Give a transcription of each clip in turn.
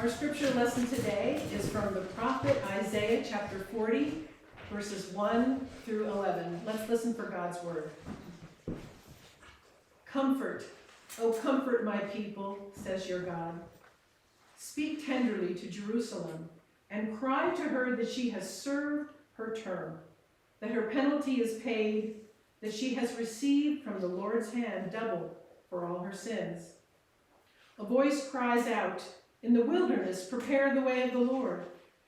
Our scripture lesson today is from the prophet Isaiah chapter 40, verses 1 through 11. Let's listen for God's word. Comfort, O comfort my people, says your God. Speak tenderly to Jerusalem and cry to her that she has served her term, that her penalty is paid, that she has received from the Lord's hand double for all her sins. A voice cries out, in the wilderness, prepare the way of the Lord.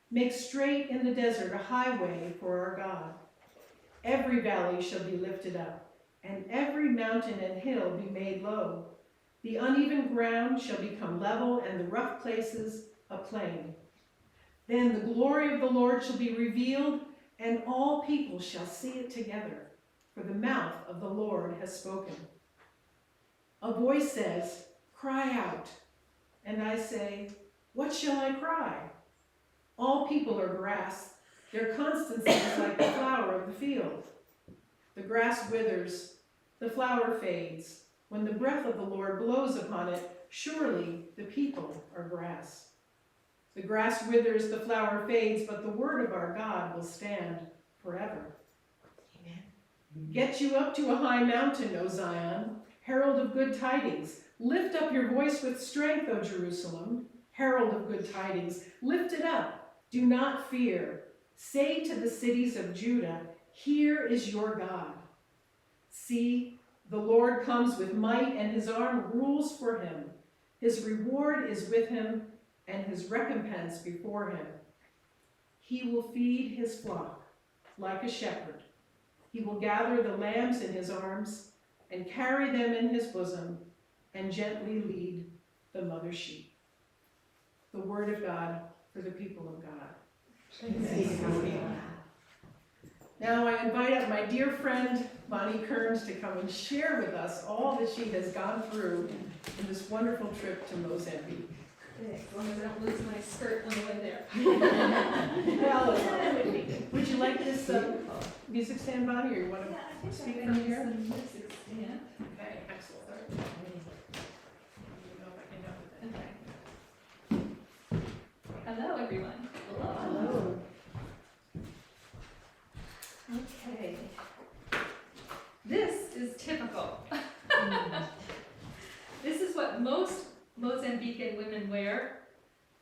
Make straight in the desert a highway for our God. Every valley shall be lifted up, and every mountain and hill be made low. The uneven ground shall become level, and the rough places a plain. Then the glory of the Lord shall be revealed, and all people shall see it together, for the mouth of the Lord has spoken. A voice says, cry out. And I say, what shall I cry? All people are grass. Their constancy is like the flower of the field. The grass withers, the flower fades. When the breath of the Lord blows upon it, surely the people are grass. The grass withers, the flower fades, but the word of our God will stand forever. Amen. Get you up to a high mountain, O Zion, herald of good tidings. Lift up your voice with strength, O Jerusalem, herald of good tidings. Lift it up. Do not fear. Say to the cities of Judah, here is your God. See, the Lord comes with might, and his arm rules for him. His reward is with him, and his recompense before him. He will feed his flock like a shepherd. He will gather the lambs in his arms and carry them in his bosom, and gently lead the mother sheep. The word of God for the people of God. Thanks. Now I invite up my dear friend, Bonnie Kearns, to come and share with us all that she has gone through in this wonderful trip to Mozambique. As long as I don't lose my skirt on the way there. Well, would you like this music stand, Bonnie, or you want to speak from here? Music stand. Okay, excellent. Hello, everyone. Hello. Okay. This is typical. This is what most Mozambican women wear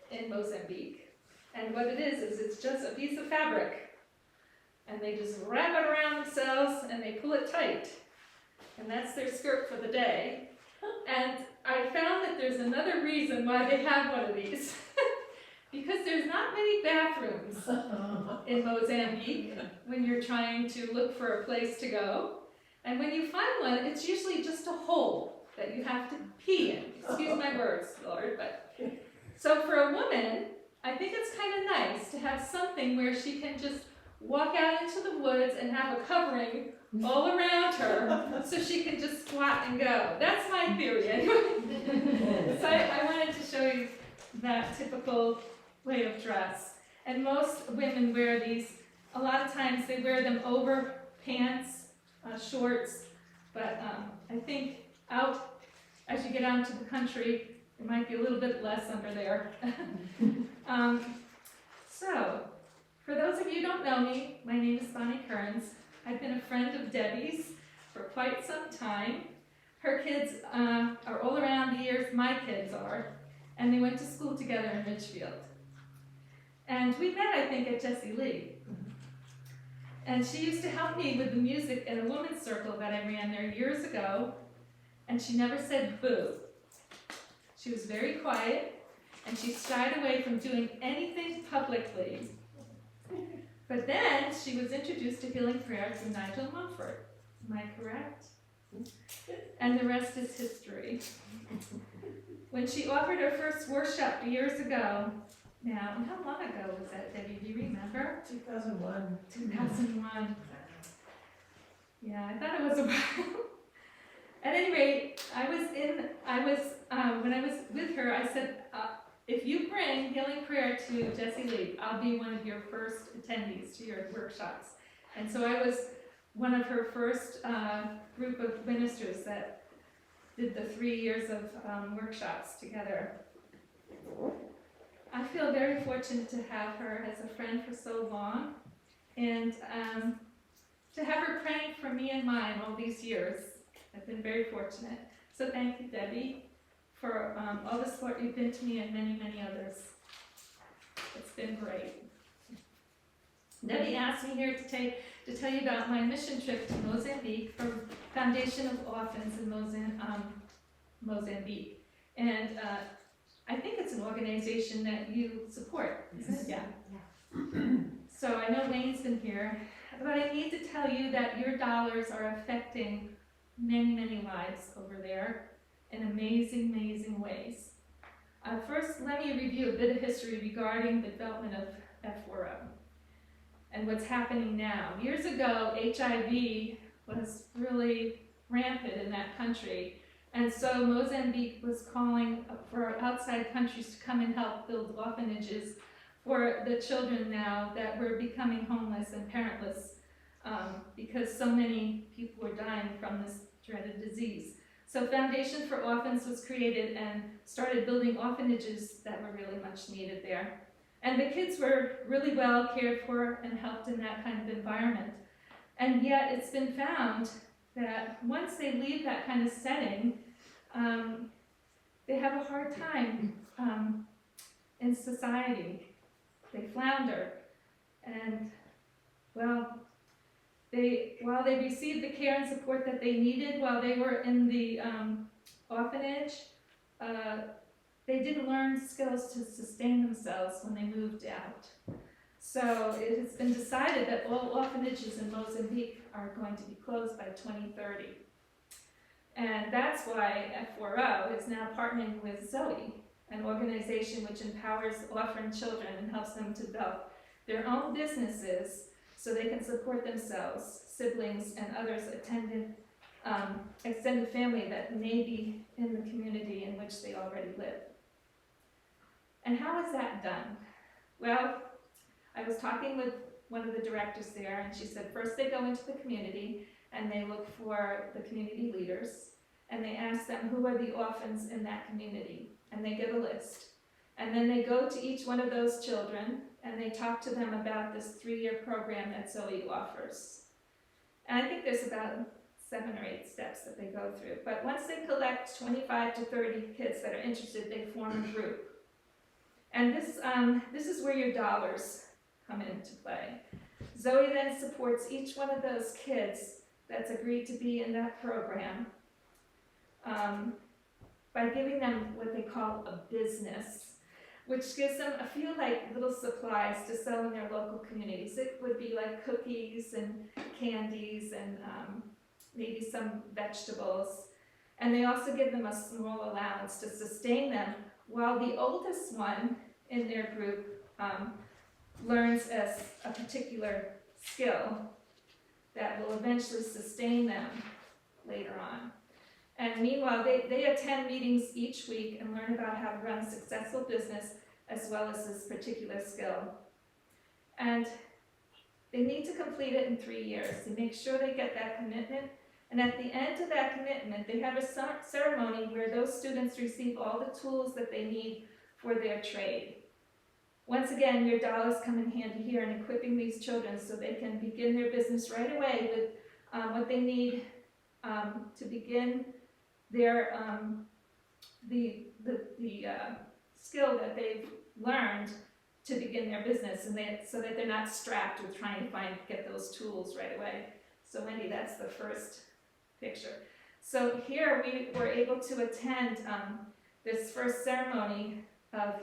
in Mozambique. And what it is it's just a piece of fabric. And they just wrap it around themselves and they pull it tight. And that's their skirt for the day. And I found that there's another reason why they have one of these. Because there's not many bathrooms in Mozambique when you're trying to look for a place to go. And when you find one, it's usually just a hole that you have to pee in. Excuse my words, Lord. But so for a woman, I think it's kind of nice to have something where she can just walk out into the woods and have a covering all around her so she can just squat and go. That's my theory anyway. So I wanted to show you that typical way of dress. And most women wear these, a lot of times they wear them over pants, shorts, but I think out, as you get out into the country, there might be a little bit less under there. So, for those of you who don't know me, my name is Bonnie Kearns. I've been a friend of Debbie's for quite some time. Her kids are all around the years my kids are, and they went to school together in Ridgefield. And we met, I think, at Jessie Lee. And she used to help me with the music in a women's circle that I ran there years ago, and she never said boo. She was very quiet, and she shied away from doing anything publicly. But then she was introduced to healing prayer through Nigel Mumford. Am I correct? And the rest is history. When she offered her first workshop years ago, now, how long ago was that, Debbie? Do you remember? 2001. 2001. Yeah, I thought it was a while. At any rate, when I was with her, I said, if you bring healing prayer to Jessie Lee, I'll be one of your first attendees to your workshops. And so I was one of her first group of ministers that did the 3 years of workshops together. I feel very fortunate to have her as a friend for so long, and to have her praying for me and mine all these years. I've been very fortunate. So thank you, Debbie, for all the support you've been to me and many, many others. It's been great. Debbie asked me here to tell you about my mission trip to Mozambique for Foundation of Orphans in Mozambique. And I think it's an organization that you support, isn't it? Yeah. So I know Wayne's been here, but I need to tell you that your dollars are affecting many, many lives over there in amazing, amazing ways. First, let me review a bit of history regarding the development of F4O and what's happening now. Years ago, HIV was really rampant in that country, and so Mozambique was calling for outside countries to come and help build orphanages for the children now that were becoming homeless and parentless because so many people were dying from this dreaded disease. So Foundation for Orphans was created and started building orphanages that were really much needed there. And the kids were really well cared for and helped in that kind of environment. And yet it's been found that once they leave that kind of setting, they have a hard time in society. They flounder. And, well, while they received the care and support that they needed while they were in the orphanage, they didn't learn skills to sustain themselves when they moved out. So it has been decided that all orphanages in Mozambique are going to be closed by 2030. And that's why F4O is now partnering with Zoe, an organization which empowers orphan children and helps them to build their own businesses so they can support themselves, siblings, and others extended family that may be in the community in which they already live. And how is that done? Well, I was talking with one of the directors there, and she said first they go into the community and they look for the community leaders, and they ask them who are the orphans in that community, and they get a list. And then they go to each one of those children and they talk to them about this 3-year program that Zoe offers. And I think there's about 7 or 8 steps that they go through. But once they collect 25 to 30 kids that are interested, they form a group. And this is where your dollars come into play. Zoe then supports each one of those kids that's agreed to be in that program by giving them what they call a business, which gives them a few little supplies to sell in their local communities. It would be like cookies and candies and maybe some vegetables. And they also give them a small allowance to sustain them, while the oldest one in their group learns a particular skill that will eventually sustain them later on. And meanwhile, they attend meetings each week and learn about how to run a successful business as well as this particular skill. And they need to complete it in 3 years to make sure they get that commitment. And at the end of that commitment, they have a ceremony where those students receive all the tools that they need for their trade. Once again, your dollars come in handy here in equipping these children so they can begin their business right away with what they need to begin their the skill that they've learned to begin their business, and so that they're not strapped with trying to get those tools right away. So Wendy, that's the first picture. So here we were able to attend this first ceremony of,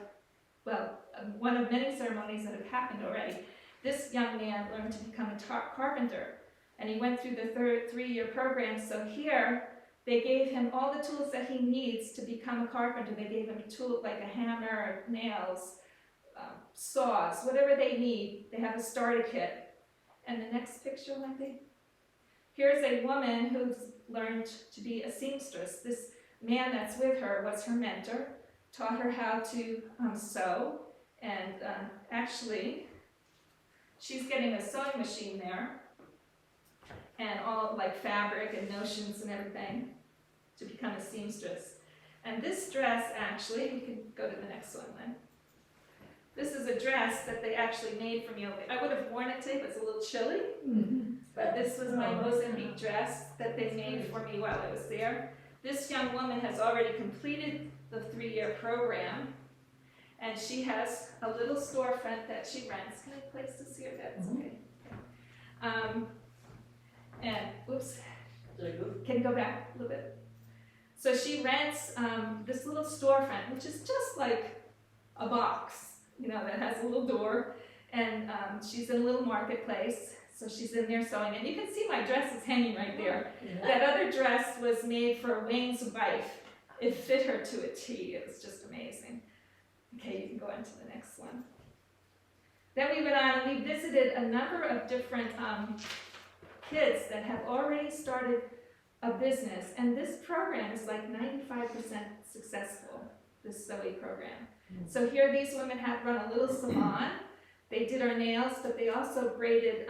one of many ceremonies that have happened already. This young man learned to become a carpenter, and he went through the 3-year program. So here they gave him all the tools that he needs to become a carpenter. They gave him a tool like a hammer, nails, saws, whatever they need. They have a starter kit. And the next picture, Wendy. Here's a woman who's learned to be a seamstress. This man that's with her was her mentor, taught her how to sew, and actually, she's getting a sewing machine there, and all fabric and notions and everything to become a seamstress. And this dress, actually, you can go to the next one then. This is a dress that they actually made for me. I would have worn it today, but it's a little chilly. But this was my Mozambique dress that they made for me while I was there. This young woman has already completed the 3-year program, and she has a little storefront that she rents. Can I place this here? That's okay. And, oops, can you go back a little bit? So she rents this little storefront, which is just like a box, you know, that has a little door, and she's in a little marketplace. So she's in there sewing, and you can see my dress is hanging right there. Yeah. That other dress was made for Wayne's wife. It fit her to a T. It was just amazing. Okay, you can go on to the next one. Then we went on and we visited a number of different kids that have already started a business, and this program is like 95% successful, this Zoe program. So here these women have run a little salon. They did our nails, but they also braided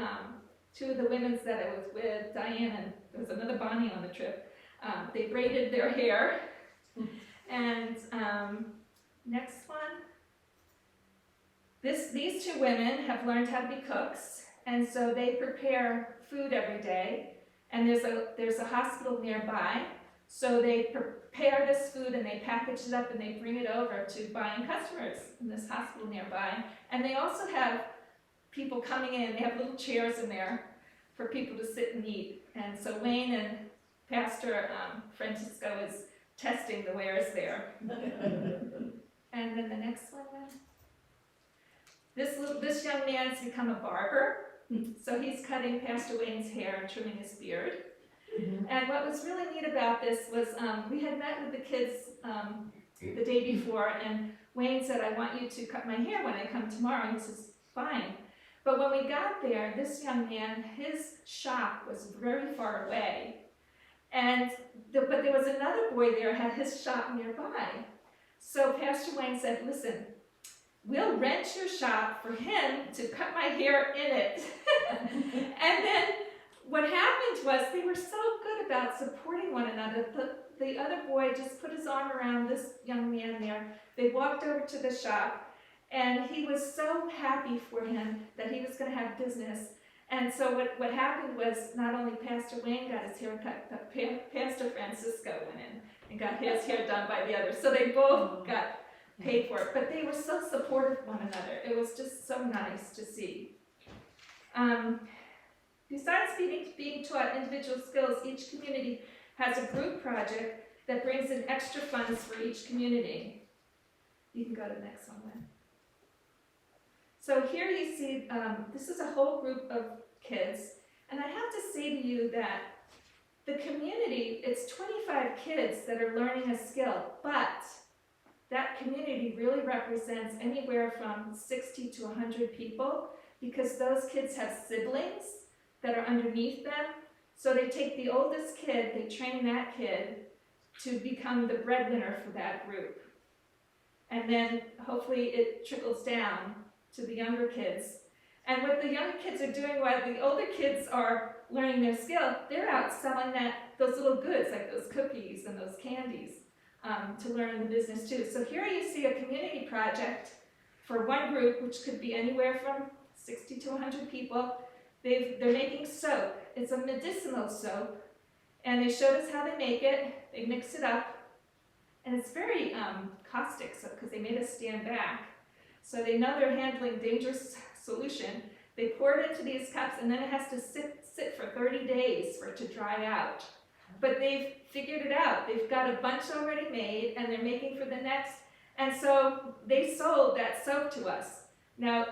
2 of the women that I was with, Diane, and there was another Bonnie on the trip. They braided their hair. And next one. These 2 women have learned how to be cooks, and so they prepare food every day. And there's a hospital nearby, so they prepare this food and they package it up and they bring it over to buying customers in this hospital nearby. And they also have people coming in. They have little chairs in there for people to sit and eat. And so Wayne and Pastor Francisco is testing the wares there. And then the next one. This young man's become a barber. So he's cutting Pastor Wayne's hair and trimming his beard. And what was really neat about this was we had met with the kids the day before, and Wayne said, I want you to cut my hair when I come tomorrow. And he says, fine. But when we got there, this young man, his shop was very far away. But there was another boy there who had his shop nearby. So Pastor Wayne said, listen, we'll rent your shop for him to cut my hair in it. And then what happened was they were so good about supporting one another. The other boy just put his arm around this young man there. They walked over to the shop, and he was so happy for him that he was going to have business. And so what happened was not only Pastor Wayne got his hair cut, but Pastor Francisco went in and got his hair done by the other. So they both got paid for it, but they were so supportive of one another. It was just so nice to see. Besides being taught individual skills, each community has a group project that brings in extra funds for each community. You can go to the next one then. So here you see, this is a whole group of kids, and I have to say to you that the community, it's 25 kids that are learning a skill, but that community really represents anywhere from 60 to 100 people, because those kids have siblings that are underneath them. So they take the oldest kid, they train that kid to become the breadwinner for that group. And then hopefully it trickles down to the younger kids. And what the younger kids are doing while the older kids are learning their skill, they're out selling those little goods, like those cookies and those candies, to learn the business too. So here you see a community project for one group, which could be anywhere from 60 to 100 people. They're making soap. It's a medicinal soap, and they showed us how they make it. They mix it up, and it's very caustic, because they made us stand back. So they know they're handling dangerous solution. They pour it into these cups, and then it has to sit for 30 days for it to dry out. But they've figured it out. They've got a bunch already made, and they're making for the next. And so they sold that soap to us. Now,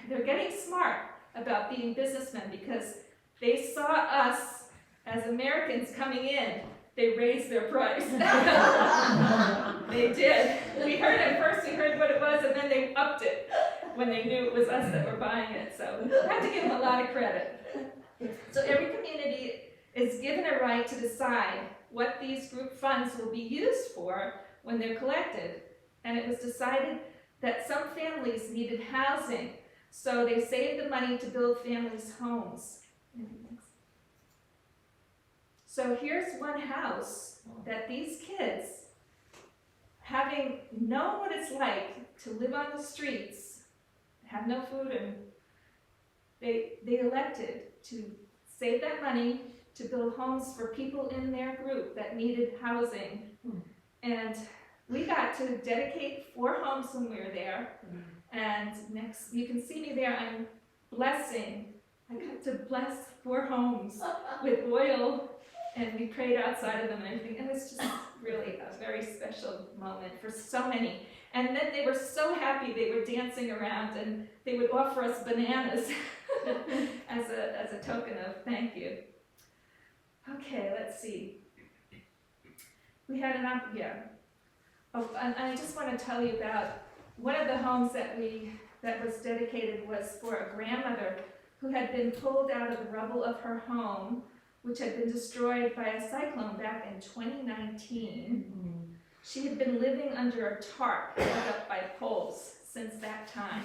they're getting smart about being businessmen, because they saw us as Americans coming in. They raised their price. They did. We heard what it was, and then they upped it when they knew it was us that were buying it. So I have to give them a lot of credit. So every community is given a right to decide what these group funds will be used for when they're collected. And it was decided that some families needed housing, so they saved the money to build families' homes. So here's one house that these kids, having known what it's like to live on the streets have no food, and they elected to save that money to build homes for people in their group that needed housing. And we got to dedicate 4 homes when we were there. And next, you can see me there, I'm blessing. I got to bless 4 homes with oil, and we prayed outside of them and everything. It was just really a very special moment for so many. And then they were so happy, they were dancing around, and they would offer us bananas as a token of thank you. Okay, let's see. We had Oh, and I just want to tell you about one of the homes that was dedicated was for a grandmother who had been pulled out of the rubble of her home, which had been destroyed by a cyclone back in 2019. She had been living under a tarp held up by poles since that time.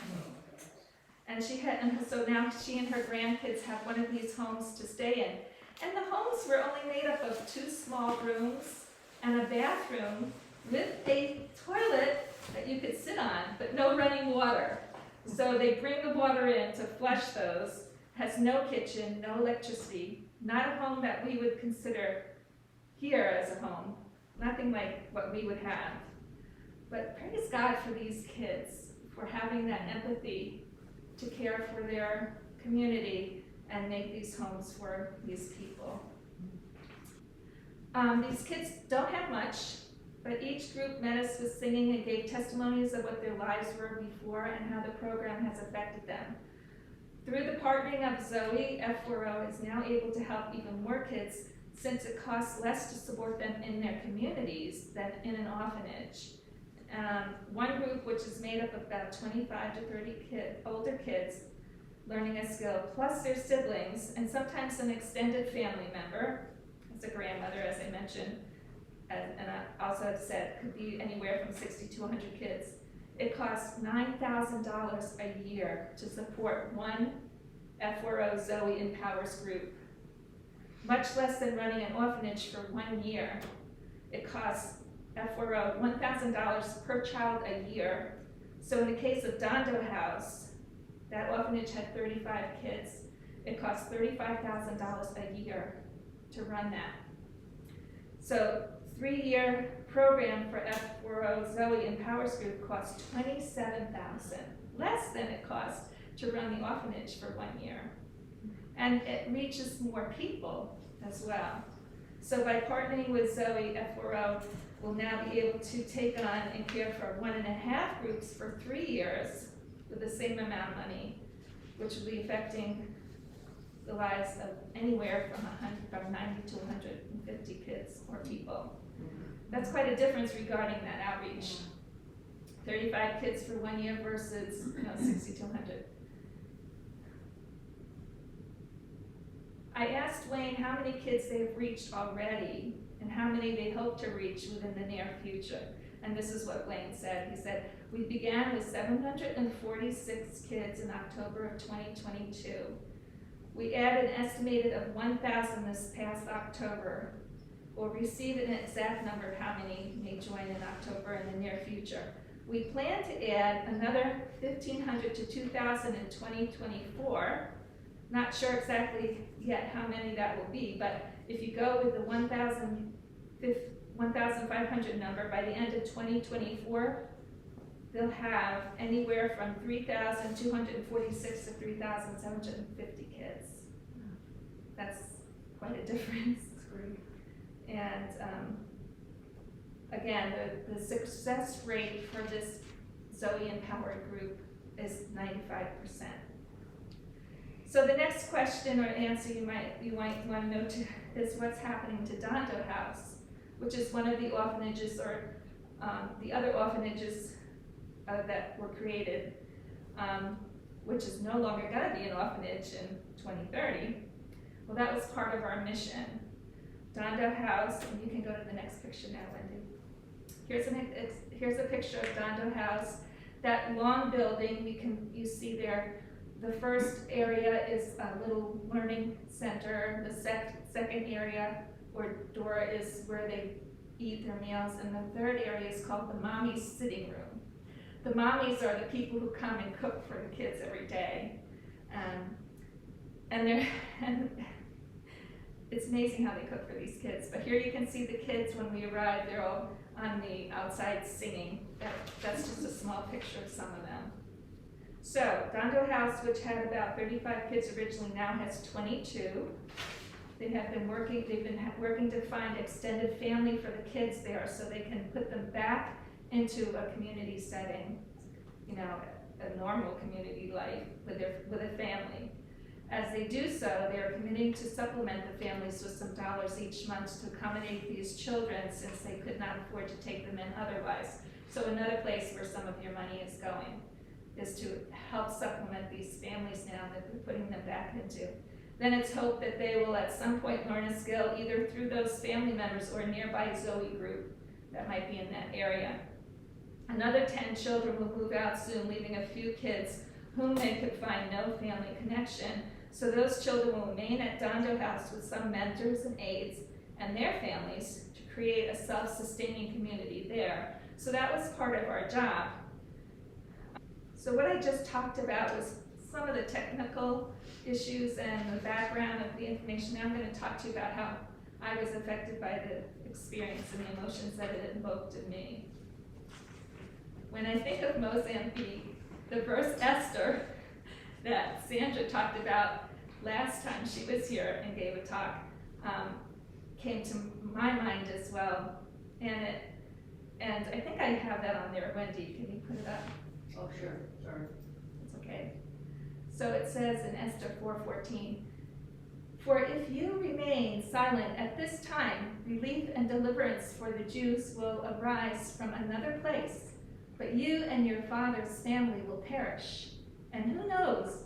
And so now she and her grandkids have one of these homes to stay in. And the homes were only made up of 2 small rooms and a bathroom with a toilet that you could sit on, but no running water. So they bring the water in to flush those, has no kitchen, no electricity, not a home that we would consider here as a home, nothing like what we would have. But praise God for these kids, for having that empathy to care for their community and make these homes for these people. These kids don't have much, but each group met us with singing and gave testimonies of what their lives were before and how the program has affected them. Through the partnering of Zoe, F4O is now able to help even more kids since it costs less to support them in their communities than in an orphanage. One group, which is made up of about 25 to 30 older kids, learning a skill, plus their siblings, and sometimes an extended family member, as a grandmother, as I mentioned, and I also said could be anywhere from 60 to 100 kids. It costs $9,000 a year to support one F4O Zoe Empowers group, much less than running an orphanage for 1 year. It costs F4O $1,000 per child a year. So in the case of Dando House, that orphanage had 35 kids. It costs $35,000 a year to run that. So 3-year program for F4O Zoe Empowers group costs $27,000, less than it costs to run the orphanage for 1 year. And it reaches more people as well. So by partnering with Zoe, F4O will now be able to take on and care for 1.5 groups for 3 years with the same amount of money, which will be affecting the lives of anywhere from 90 to 150 kids or people. That's quite a difference regarding that outreach. 35 kids for 1 year versus 60 to 100. I asked Wayne how many kids they have reached already and how many they hope to reach within the near future. And this is what Wayne said. He said, we began with 746 kids in October of 2022. We added an estimated of 1,000 this past October. We'll receive an exact number of how many may join in October in the near future. We plan to add another 1,500 to 2,000 in 2024. Not sure exactly yet how many that will be, but if you go with the 1,500 number, by the end of 2024, they'll have anywhere from 3,246 to 3,750 kids. That's quite a difference. That's great. And again, the success rate for this Zoe Empowered group is 95%. So the next question or answer you might want to know is what's happening to Dando House, which is one of the orphanages or the other orphanages that were created, which is no longer going to be an orphanage in 2030. Well, that was part of our mission. Dando House, and you can go to the next picture now, Wendy. Here's a picture of Dando House. That long building, you see there, the first area is a little learning center. The second area or door is where they eat their meals, and the third area is called the mommy's sitting room. the mommies are the people who come and cook for the kids every day. And it's amazing how they cook for these kids. But here you can see the kids when we arrive, they're all on the outside singing. That's just a small picture of some of them. So, Dondo House, which had about 35 kids originally, now has 22. They've been working to find extended family for the kids there so they can put them back into a community setting, a normal community life with a family. As they do so, they are committing to supplement the families with some dollars each month to accommodate these children since they could not afford to take them in otherwise. So another place where some of your money is going is to help supplement these families now that we're putting them back into. Then it's hoped that they will at some point learn a skill either through those family members or a nearby Zoe group that might be in that area. Another 10 children will move out soon, leaving a few kids whom they could find no family connection. So those children will remain at Dondo House with some mentors and aides and their families to create a self-sustaining community there. So that was part of our job. So what I just talked about was some of the technical issues and the background of the information. Now I'm going to talk to you about how I was affected by the experience and the emotions that it invoked in me. When I think of Mozambique, the verse Esther that Sandra talked about last time she was here and gave a talk came to my mind as well. And I think I have that on there. Wendy, can you put it up? Oh, sure, sorry. It's okay. So it says in Esther 4:14, "For if you remain silent at this time, relief and deliverance for the Jews will arise from another place, but you and your father's family will perish. And who knows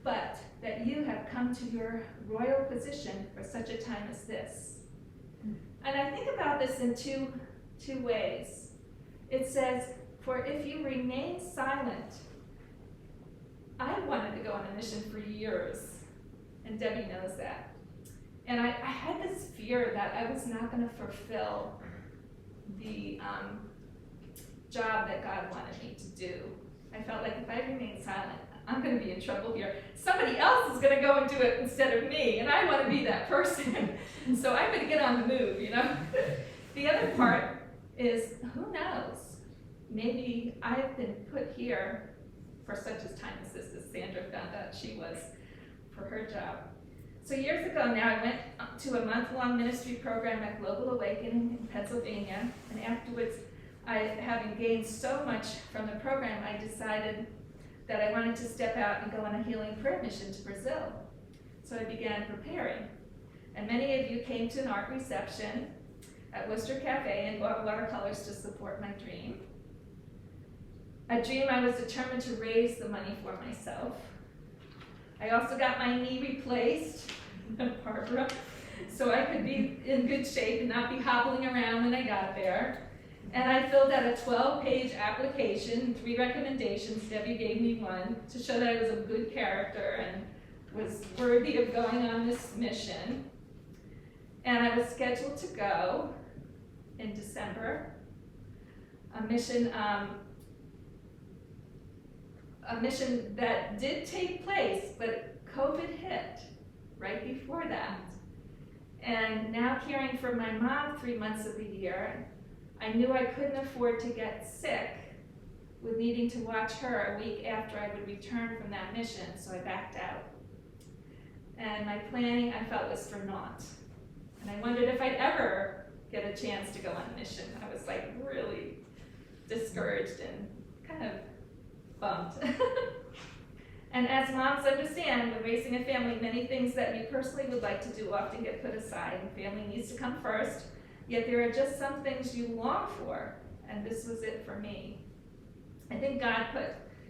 but that you have come to your royal position for such a time as this." And I think about this in two ways. It says, "For if you remain silent," I wanted to go on a mission for years, and Debbie knows that. And I had this fear that I was not going to fulfill the job that God wanted me to do. I felt like if I remain silent, I'm going to be in trouble here. Somebody else is going to go and do it instead of me, and I want to be that person. So I'm going to get on the move, The other part is, who knows? Maybe I've been put here for such a time as this, as Sandra found out she was for her job. So years ago now, I went to a month-long ministry program at Global Awakening in Pennsylvania, and afterwards, having gained so much from the program, I decided that I wanted to step out and go on a healing prayer mission to Brazil. So I began preparing. And many of you came to an art reception at Worcester Cafe and bought watercolors to support my dream. A dream I was determined to raise the money for myself. I also got my knee replaced, Barbara, so I could be in good shape and not be hobbling around when I got there. And I filled out a 12-page application, 3 recommendations. Debbie gave me one to show that I was a good character and was worthy of going on this mission. And I was scheduled to go in December. A mission that did take place, but COVID hit right before that. And now caring for my mom 3 months of the year, I knew I couldn't afford to get sick with needing to watch her a week after I would return from that mission, so I backed out. And my planning, I felt, was for naught. And I wondered if I'd ever get a chance to go on a mission. I was like really discouraged and kind of bummed. And as moms understand, when raising a family, many things that you personally would like to do often get put aside, and family needs to come first. Yet there are just some things you long for, and this was it for me. I think God put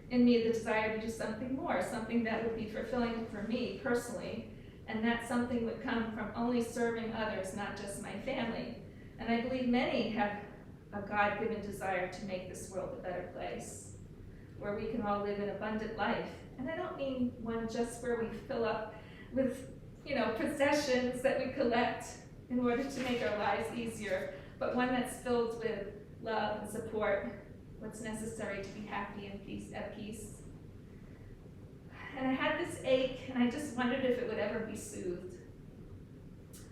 in me the desire to do something more, something that would be fulfilling for me personally, and that something would come from only serving others, not just my family. And I believe many have a God-given desire to make this world a better place, where we can all live an abundant life. And I don't mean one just where we fill up with, possessions that we collect in order to make our lives easier, but one that's filled with love and support what's necessary to be happy and at peace. And I had this ache, and I just wondered if it would ever be soothed.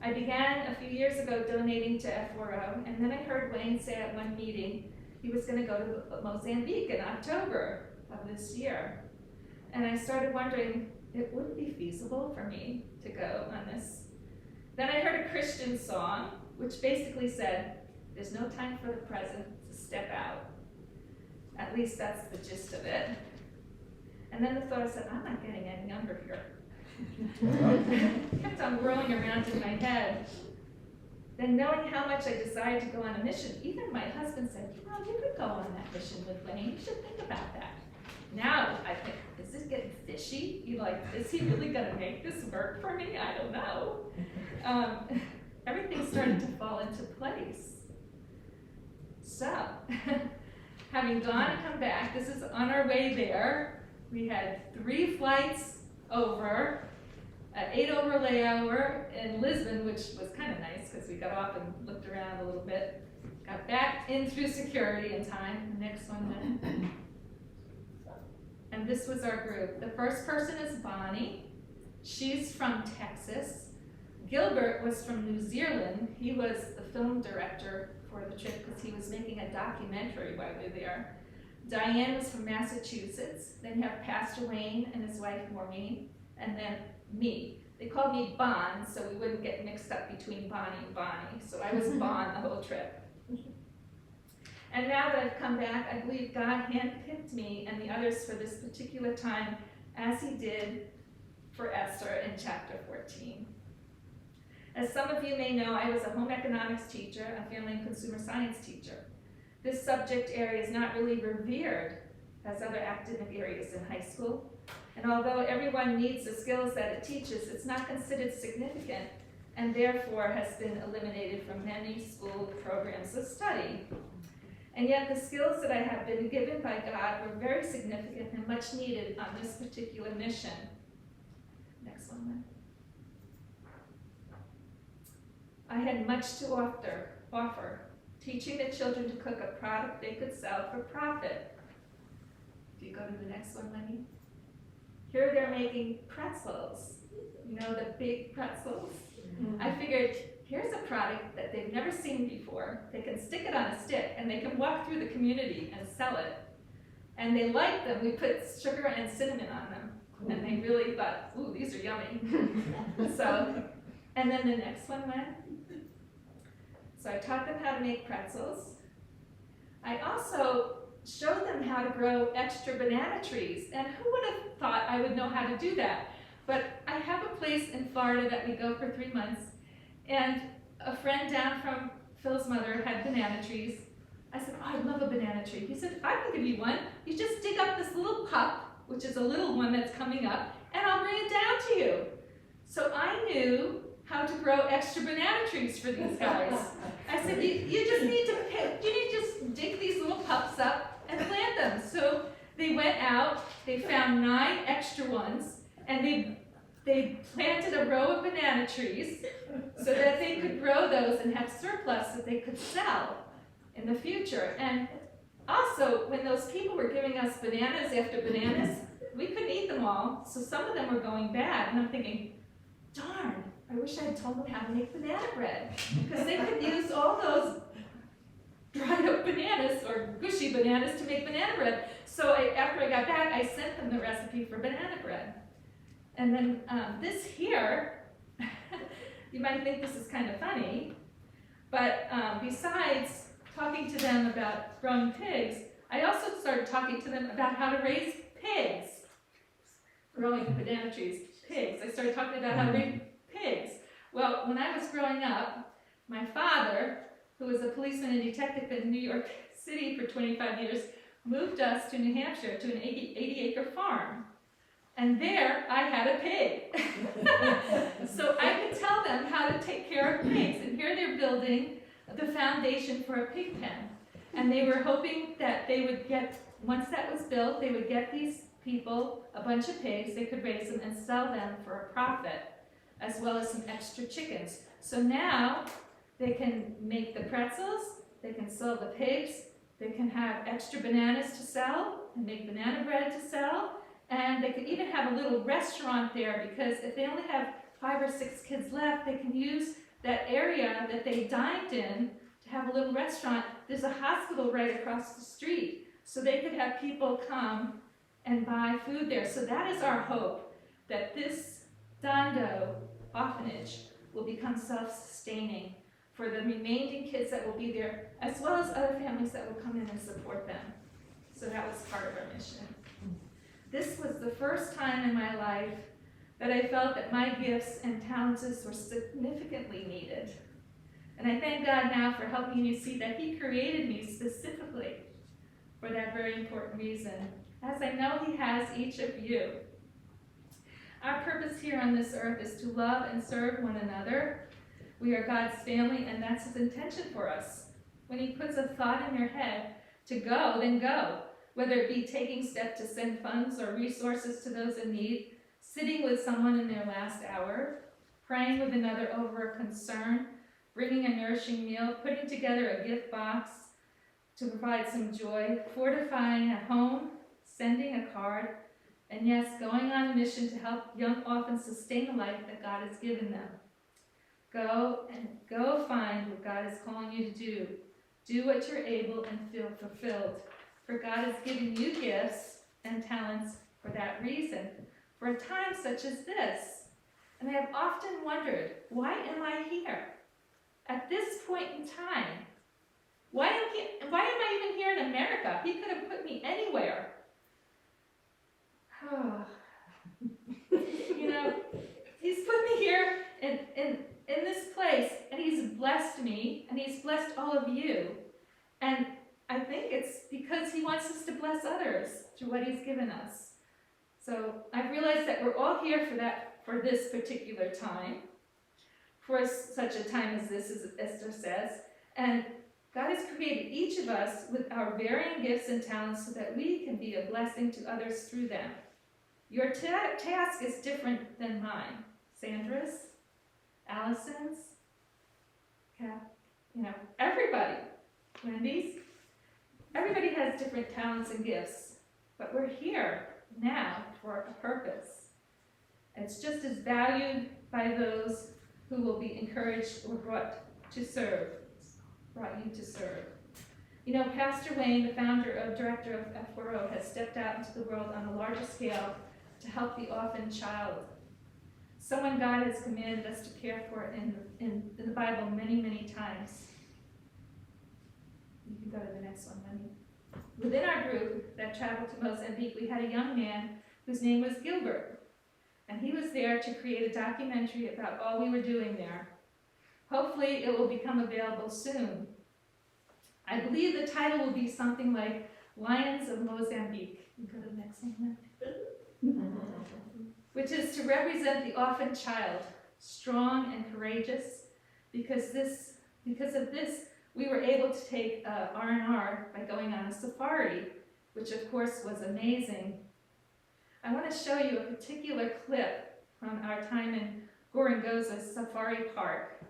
I began a few years ago donating to F4O, and then I heard Wayne say at one meeting he was going to go to Mozambique in October of this year. And I started wondering, it wouldn't be feasible for me to go on this. Then I heard a Christian song, which basically said, there's no time for the present to step out. At least that's the gist of it. And then the thought said, I'm not getting any younger here. Kept on whirling around in my head. Then knowing how much I desired to go on a mission, even my husband said, you could go on that mission with Wayne. You should think about that. Now I think, is this getting fishy? Is he really going to make this work for me? I don't know. Everything started to fall into place. So, having gone and come back, this is on our way there. We had 3 flights over, an 8-hour layover in Lisbon, which was kind of nice because we got off and looked around a little bit. Got back in through security in time. The next one then. And this was our group. The first person is Bonnie. She's from Texas. Gilbert was from New Zealand. He was the film director for the trip because he was making a documentary while we were there. Diane was from Massachusetts. Then you have Pastor Wayne and his wife Maureen, and then me. They called me Bon, so we wouldn't get mixed up between Bonnie and Bonnie. So I was Bon the whole trip. And now that I've come back, I believe God handpicked me and the others for this particular time, as he did for Esther in chapter 14. As some of you may know, I was a home economics teacher, a family and consumer science teacher. This subject area is not really revered as other academic areas in high school. And although everyone needs the skills that it teaches, it's not considered significant and therefore has been eliminated from many school programs of study. And yet the skills that I have been given by God were very significant and much needed on this particular mission. Next one, Lynn. I had much to offer, teaching the children to cook a product they could sell for profit. If you go to the next one, Lenny. Here they're making pretzels. You know, the big pretzels? Mm-hmm. I figured, here's a product that they've never seen before. They can stick it on a stick, and they can walk through the community and sell it. And they liked them. We put sugar and cinnamon on them. And they really thought, ooh, these are yummy. And then the next one went. So I taught them how to make pretzels. I also showed them how to grow extra banana trees. And who would have thought I would know how to do that? But I have a place in Florida that we go for 3 months. And a friend down from Phil's mother had banana trees. I said, oh, I'd love a banana tree. He said, I can give you one. You just dig up this little cup, which is a little one that's coming up, and I'll bring it down to you. So I knew how to grow extra banana trees for these guys. I said, you just dig these little pups up and plant them. So they went out, they found 9 extra ones, and they planted a row of banana trees so that they could grow those and have surplus that they could sell in the future. And also, when those people were giving us bananas after bananas, we couldn't eat them all, so some of them were going bad. And I'm thinking, darn, I wish I had told them how to make banana bread, because they could use all those dried up bananas or gushy bananas to make banana bread. So after I got back, I sent them the recipe for banana bread. And then this here, you might think this is kind of funny, but besides talking to them about growing pigs, I also started talking to them about how to raise pigs. Growing banana trees, pigs. I started talking about how to raise pigs. Well, when I was growing up, my father, who was a policeman and detective in New York City for 25 years, moved us to New Hampshire to an 80-acre farm. And there, I had a pig. So I could tell them how to take care of pigs. And here they're building the foundation for a pig pen. And they were hoping that they would get, once that was built, they would get these people a bunch of pigs, they could raise them and sell them for a profit, as well as some extra chickens. So now they can make the pretzels, they can sell the pigs, They can have extra bananas to sell and make banana bread to sell. And they could even have a little restaurant there, because if they only have 5 or 6 kids left, they can use that area that they dined in to have a little restaurant. There's a hospital right across the street, so they could have people come and buy food there. So that is our hope, that this Dando orphanage will become self-sustaining for the remaining kids that will be there, as well as other families that will come in and support them. So that was part of our mission. This was the first time in my life that I felt that my gifts and talents were significantly needed. And I thank God now for helping me see that He created me specifically for that very important reason, as I know He has each of you. Our purpose here on this earth is to love and serve one another. We are God's family, and that's His intention for us. When He puts a thought in your head to go, then go. Whether it be taking steps to send funds or resources to those in need, sitting with someone in their last hour, praying with another over a concern, bringing a nourishing meal, putting together a gift box to provide some joy, fortifying a home, sending a card, and yes, going on a mission to help young orphans sustain the life that God has given them. Go find what God is calling you to do. Do what you're able and feel fulfilled. For God has given you gifts and talents for that reason, for a time such as this. And I have often wondered, why am I here? At this point in time, why am I even here in America? He could have put me anywhere. You know, He's put me here in this place, and He's blessed me, and He's blessed all of you. And I think it's because He wants us to bless others through what He's given us. So I've realized that we're all here for this particular time, for such a time as this, as Esther says. And God has created each of us with our varying gifts and talents so that we can be a blessing to others through them. Your task is different than mine. Sandra's, Allison's, everybody, Wendy's. Everybody has different talents and gifts, but we're here now for a purpose. It's just as valued by those who will be encouraged or brought you to serve. You know, Pastor Wayne, the founder and director of F4O, has stepped out into the world on a larger scale to help the orphan child. Someone God has commanded us to care for in the Bible many, many times. You can go to the next one, Lenny. Within our group that traveled to Mozambique, we had a young man whose name was Gilbert, and he was there to create a documentary about all we were doing there. Hopefully it will become available soon. I believe the title will be something like Lions of Mozambique. You can go to the next one, which is to represent the orphan child, strong and courageous. Because of this, we were able to take R&R by going on a safari, which of course was amazing. I want to show you a particular clip from our time in Gorongosa Safari Park.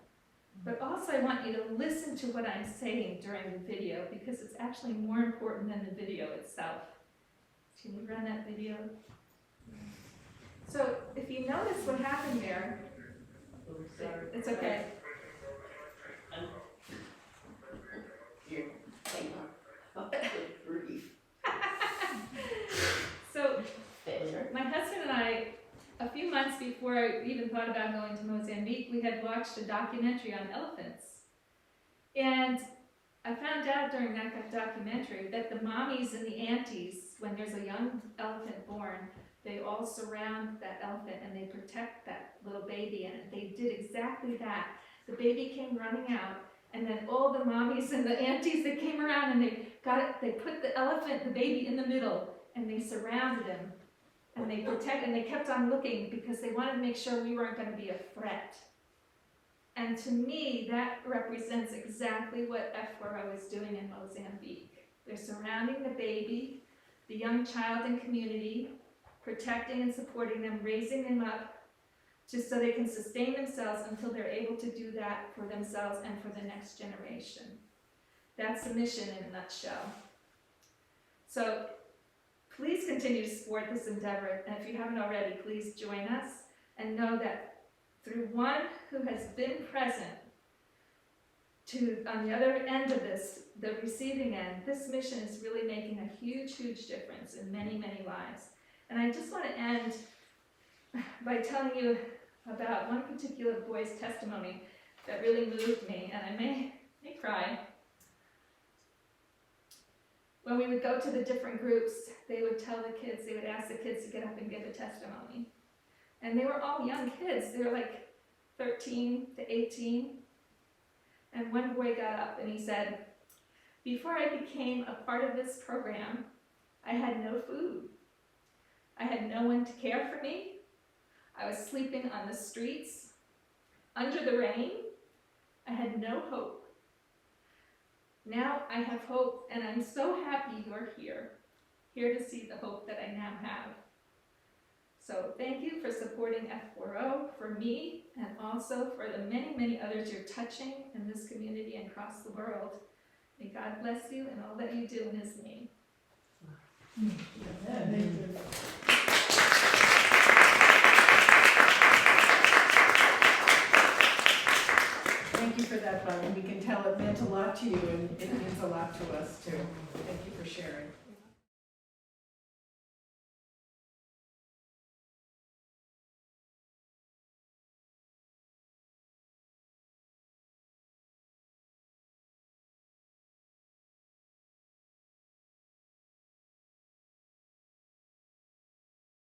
But also I want you to listen to what I'm saying during the video, because it's actually more important than the video itself. Can you run that video? So if you notice what happened there, it's okay. So my husband and I, a few months before I even thought about going to Mozambique, we had watched a documentary on elephants. And I found out during that documentary that the mommies and the aunties, when there's a young elephant born, they all surround that elephant and they protect that little baby, and they did exactly that. The baby came running out, and then all the mommies and the aunties that came around, and they put the baby in the middle, and they surrounded him, and they kept on looking because they wanted to make sure we weren't going to be a threat. And to me, that represents exactly what F4O is doing in Mozambique. They're surrounding the baby, the young child and community, protecting and supporting them, raising them up, just so they can sustain themselves until they're able to do that for themselves and for the next generation. That's the mission in a nutshell. So please continue to support this endeavor, and if you haven't already, please join us and know that through one who has been present on the other end of this, the receiving end, this mission is really making a huge, huge difference in many, many lives. And I just want to end by telling you about one particular boy's testimony that really moved me, and I may cry. When we would go to the different groups, they would ask the kids to get up and give a testimony. And they were all young kids. They were like 13 to 18. And one boy got up and he said, "Before I became a part of this program, I had no food. I had no one to care for me. I was sleeping on the streets, under the rain. I had no hope. Now I have hope, and I'm so happy you're here to see the hope that I now have." So thank you for supporting F4O, for me, and also for the many, many others you're touching in this community and across the world. May God bless you and all that you do in His name. Thank you for that, Barb. We can tell it meant a lot to you, and it means a lot to us too. Thank you for sharing.